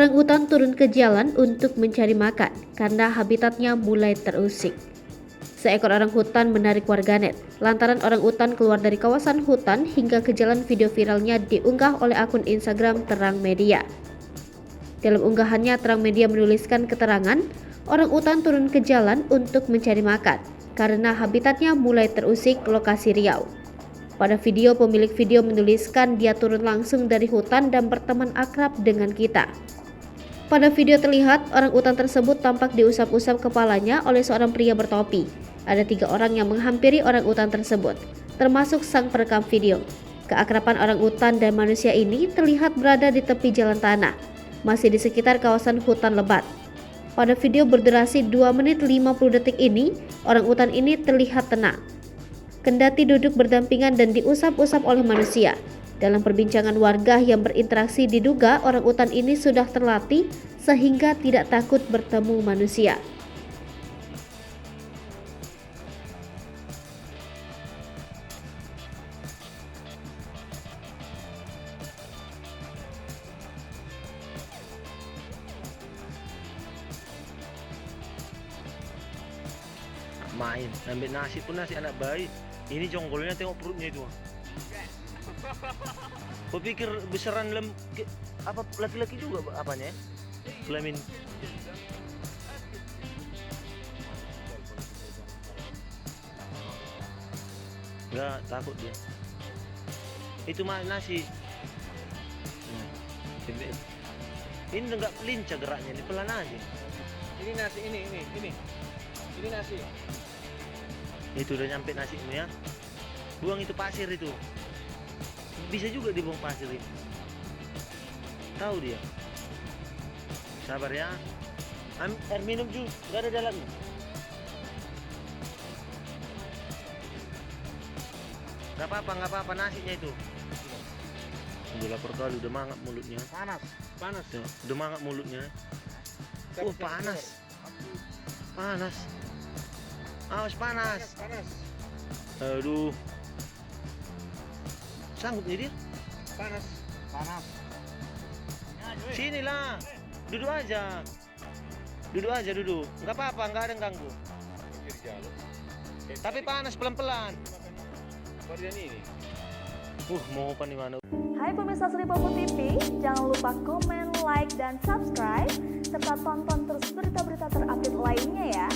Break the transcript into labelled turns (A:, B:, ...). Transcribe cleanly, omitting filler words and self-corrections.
A: Orangutan turun ke jalan untuk mencari makan karena habitatnya mulai terusik. Seekor orangutan menarik warganet lantaran orangutan keluar dari kawasan hutan hingga ke jalan. Video viralnya diunggah oleh akun Instagram Terang Media. Dalam unggahannya, Terang Media menuliskan keterangan, orangutan turun ke jalan untuk mencari makan karena habitatnya mulai terusik lokasi Riau. Pada video, pemilik video menuliskan dia turun langsung dari hutan dan berteman akrab dengan kita. Pada video terlihat orangutan tersebut tampak diusap-usap kepalanya oleh seorang pria bertopi. Ada 3 orang yang menghampiri orangutan tersebut, termasuk sang perekam video. Keakraban orangutan dan manusia ini terlihat berada di tepi jalan tanah, masih di sekitar kawasan hutan lebat. Pada video berdurasi 2 menit 50 detik ini, orangutan ini terlihat tenang. Kendati duduk berdampingan dan diusap-usap oleh manusia. Dalam perbincangan warga yang berinteraksi, diduga orangutan ini sudah terlatih sehingga tidak takut bertemu manusia.
B: Main, ambil nasi pun nasi anak bayi. Ini jonggolnya, tengok perutnya itu. Kau pikir besaran apa laki-laki juga apanya ya? Kelamin. Enggak takut dia. Itu mah nasi. Ini enggak lincah geraknya, ini pelan aja.
C: Ini nasi, ini nasi.
B: Itu udah nyampe nasinya ya. Buang itu pasir itu. Bisa juga dibuang pasir itu. Tahu dia. Sabar ya. Air minum juga, gak ada dalamnya. Gak apa-apa nasinya itu. Udah lapar kali, udah mangap mulutnya.
C: Panas.
B: Tuh, udah mangap mulutnya. Panas. Awas panas. Aduh. Sanggup nih dia?
C: Panas.
B: Sinilah. Duduk aja. Duduk. Enggak apa-apa, enggak ada yang ganggu. Tapi panas pelan-pelan. Mau apa nih mana?
D: Hai pemirsa Sri Popo TV, jangan lupa komen, like, dan subscribe serta tonton terus berita-berita terupdate lainnya ya.